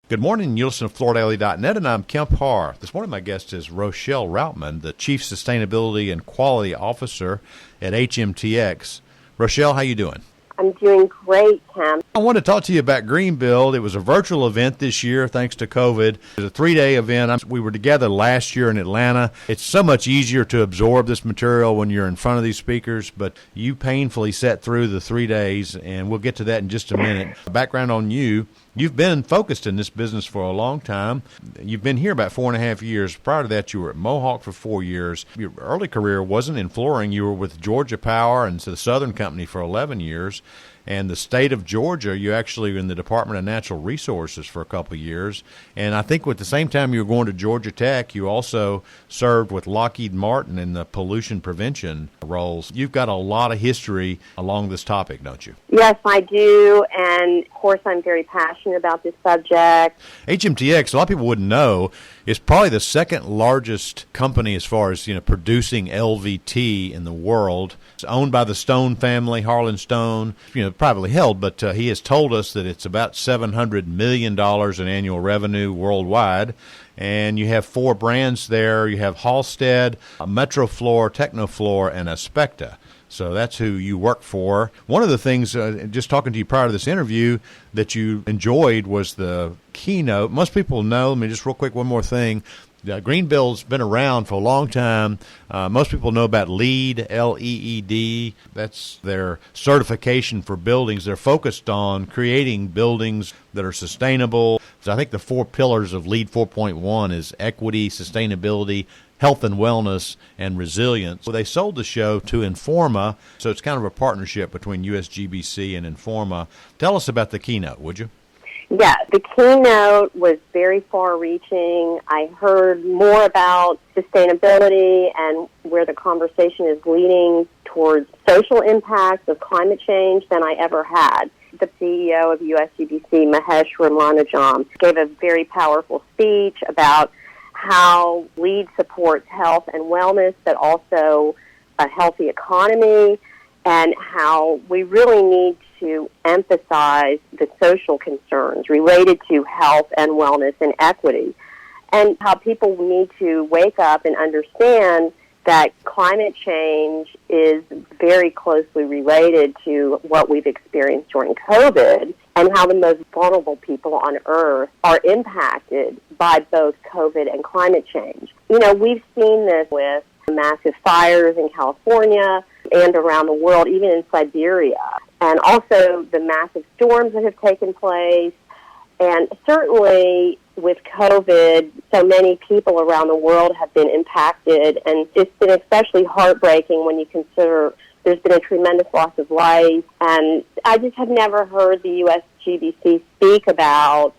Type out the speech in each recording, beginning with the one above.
Good morning. You listen to FloorDaily.net, and I'm Kemp Harr. This morning, my guest is Rochelle Routman, the Chief Sustainability and Quality Officer at HMTX. Rochelle, how you doing? I'm doing great, Kemp. I want to talk to you about Greenbuild. It was a virtual event this year, thanks to COVID. It was a 3-day event. We were together last year in Atlanta. It's so much easier to absorb this material when you're in front of these speakers, but you painfully sat through the 3 days, and we'll get to that in just a minute. Background on you. You've been focused in this business for a long time. You've been here about 4.5 years. Prior to that, you were at Mohawk for 4 years. Your early career wasn't in flooring. You were with Georgia Power and the Southern Company for 11 years. And the state of Georgia, you actually were in the Department of Natural Resources for a couple of years. And I think at the same time you were going to Georgia Tech, you also served with Lockheed Martin in the pollution prevention roles. You've got a lot of history along this topic, don't you? Yes, I do. And, of course, I'm very passionate about this subject. HMTX, a lot of people wouldn't know, is probably the second largest company as far as producing LVT in the world. It's owned by the Stone family, Harlan Stone, privately held, but he has told us that it's about $700 million in annual revenue worldwide. And you have 4 brands there. You have Halstead, Metroflor, Technoflor, and Aspecta. So that's who you work for. One of the things, just talking to you prior to this interview, that you enjoyed was the keynote. Most people know, let me just real quick, one more thing. Greenbuild's been around for a long time. Most people know about LEED, L-E-E-D. That's their certification for buildings. They're focused on creating buildings that are sustainable. So I think the 4 pillars of LEED 4.1 is equity, sustainability, health and wellness, and resilience. So they sold the show to Informa, so it's kind of a partnership between USGBC and Informa. Tell us about the keynote, would you? Yeah, the keynote was very far-reaching. I heard more about sustainability and where the conversation is leading towards social impacts of climate change than I ever had. The CEO of USGBC, Mahesh Ramanujam, gave a very powerful speech about how LEED supports health and wellness, but also a healthy economy, and how we really need to emphasize the social concerns related to health and wellness and equity, and how people need to wake up and understand that climate change is very closely related to what we've experienced during COVID, and how the most vulnerable people on Earth are impacted by both COVID and climate change. We've seen this with massive fires in California and around the world, even in Siberia, and also the massive storms that have taken place. And certainly with COVID, so many people around the world have been impacted, and it's been especially heartbreaking when you consider there's been a tremendous loss of life. And I just have never heard the USGBC speak about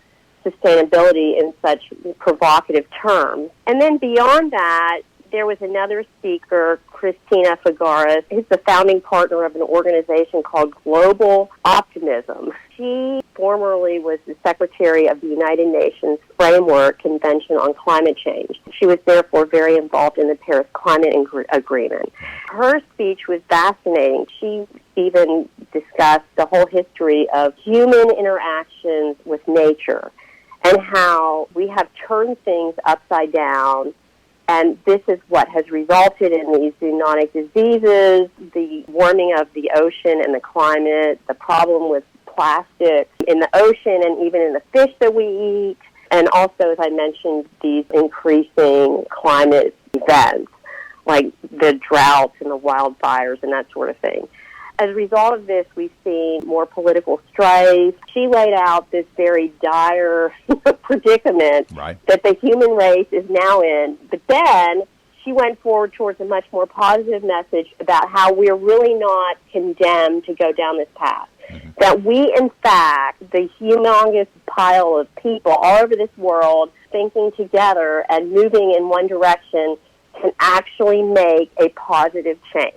sustainability in such provocative terms. And then beyond that, there was another speaker, Christina Figueres, who's the founding partner of an organization called Global Optimism. She formerly was the secretary of the United Nations Framework Convention on Climate Change. She was therefore very involved in the Paris Climate Agreement. Her speech was fascinating. She even discussed the whole history of human interactions with nature and how we have turned things upside down. And this is what has resulted in these zoonotic diseases, the warming of the ocean and the climate, the problem with plastic in the ocean and even in the fish that we eat, and also, as I mentioned, these increasing climate events like the droughts and the wildfires and that sort of thing. As a result of this, we've seen more political strife. She laid out this very dire predicament that the human race is now in. But then she went forward towards a much more positive message about how we're really not condemned to go down this path. Mm-hmm. That we, in fact, the humongous pile of people all over this world thinking together and moving in one direction can actually make a positive change.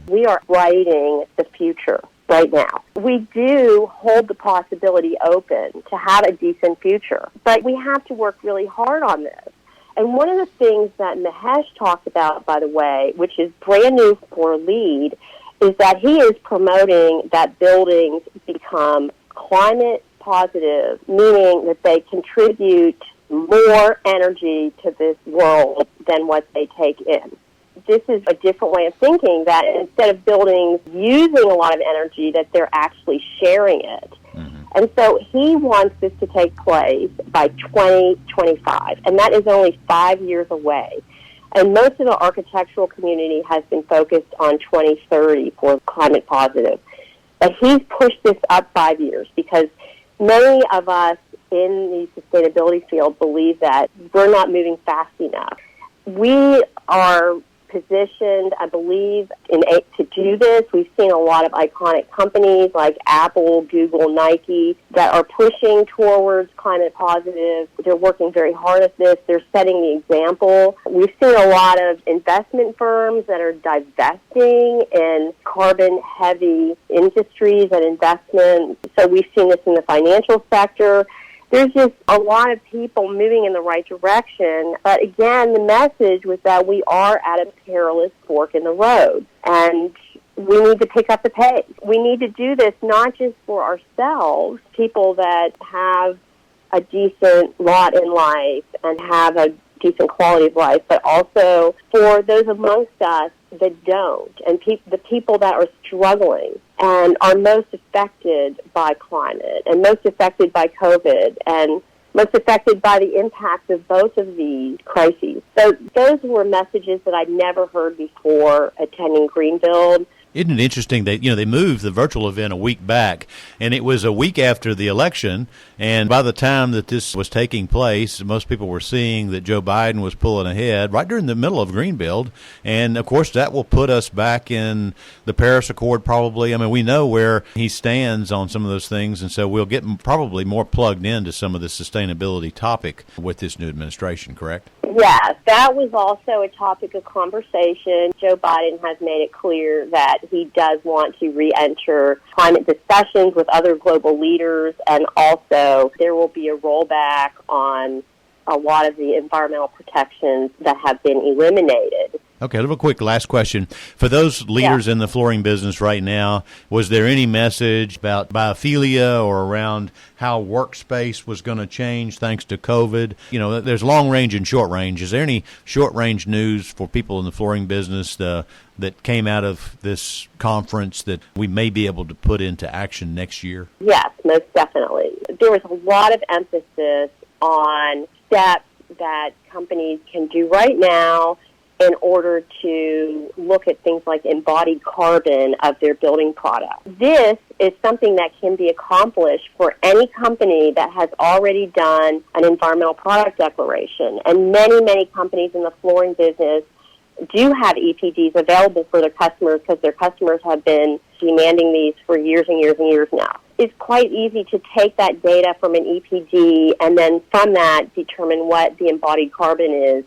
We are writing the future right now. We do hold the possibility open to have a decent future, but we have to work really hard on this. And one of the things that Mahesh talked about, by the way, which is brand new for LEED, is that he is promoting that buildings become climate positive, meaning that they contribute more energy to this world than what they take in. This is a different way of thinking, that instead of buildings using a lot of energy, that they're actually sharing it. Mm-hmm. And so he wants this to take place by 2025, and that is only 5 years away. And most of the architectural community has been focused on 2030 for climate positive. But he's pushed this up 5 years because many of us in the sustainability field believe that we're not moving fast enough. We are positioned, I believe, to do this. We've seen a lot of iconic companies like Apple, Google, Nike that are pushing towards climate positive. They're working very hard at this. They're setting the example. We've seen a lot of investment firms that are divesting in carbon-heavy industries and investments. So we've seen this in the financial sector. There's just a lot of people moving in the right direction. But again, the message was that we are at a perilous fork in the road, and we need to pick up the pace. We need to do this not just for ourselves, people that have a decent lot in life and have a decent quality of life, but also for those amongst us that don't, and the people that are struggling and are most affected by climate and most affected by COVID and most affected by the impacts of both of these crises. So those were messages that I'd never heard before attending Greenbuild. Isn't it interesting that, they moved the virtual event a week back, and it was a week after the election, and by the time that this was taking place, most people were seeing that Joe Biden was pulling ahead right during the middle of Greenbuild, and of course that will put us back in the Paris Accord probably. I mean, we know where he stands on some of those things, and so we'll get probably more plugged into some of the sustainability topic with this new administration, correct? Yes, that was also a topic of conversation. Joe Biden has made it clear that he does want to re-enter climate discussions with other global leaders, and also there will be a rollback on a lot of the environmental protections that have been eliminated. Okay, a little quick last question. For those leaders in the flooring business right now, was there any message about biophilia or around how workspace was going to change thanks to COVID? There's long range and short range. Is there any short range news for people in the flooring business that came out of this conference that we may be able to put into action next year? Yes, most definitely. There was a lot of emphasis on steps that companies can do right now in order to look at things like embodied carbon of their building product. This is something that can be accomplished for any company that has already done an environmental product declaration. And many, many companies in the flooring business do have EPDs available for their customers because their customers have been demanding these for years and years and years now. It's quite easy to take that data from an EPD and then from that determine what the embodied carbon is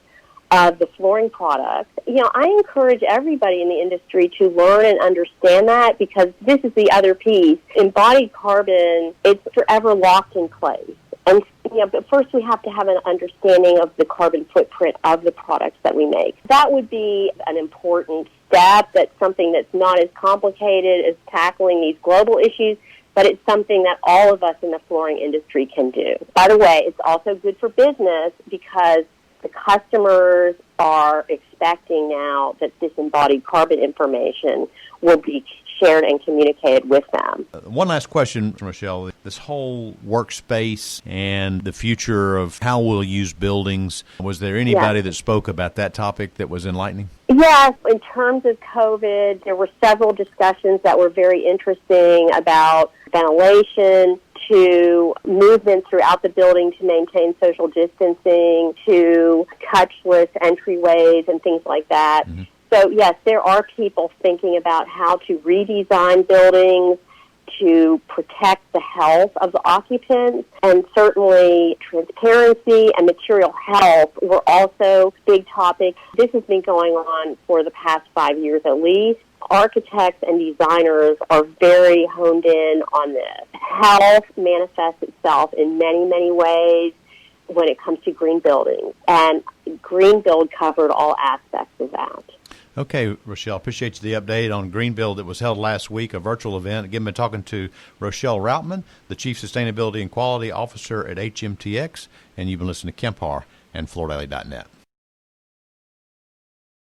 of the flooring product. I encourage everybody in the industry to learn and understand that, because this is the other piece. Embodied carbon, it's forever locked in place. And but first we have to have an understanding of the carbon footprint of the products that we make. That would be an important step. That's something that's not as complicated as tackling these global issues, but it's something that all of us in the flooring industry can do. By the way, it's also good for business because the customers are expecting now that this embodied carbon information will be shared and communicated with them. One last question, Rochelle. This whole workspace and the future of how we'll use buildings, was there anybody that spoke about that topic that was enlightening? Yes. In terms of COVID, there were several discussions that were very interesting about ventilation, to movement throughout the building to maintain social distancing, to touchless entryways and things like that. Mm-hmm. So, yes, there are people thinking about how to redesign buildings to protect the health of the occupants, and certainly transparency and material health were also big topics. This has been going on for the past 5 years at least. Architects and designers are very honed in on this. Health manifests itself in many, many ways when it comes to green buildings, and Greenbuild covered all aspects of that. Okay, Rochelle, appreciate you the update on Greenbuild that was held last week, a virtual event. Again, been talking to Rochelle Routman, the Chief Sustainability and Quality Officer at HMTX, and you've been listening to Kemp Harr and FloorDaily.net.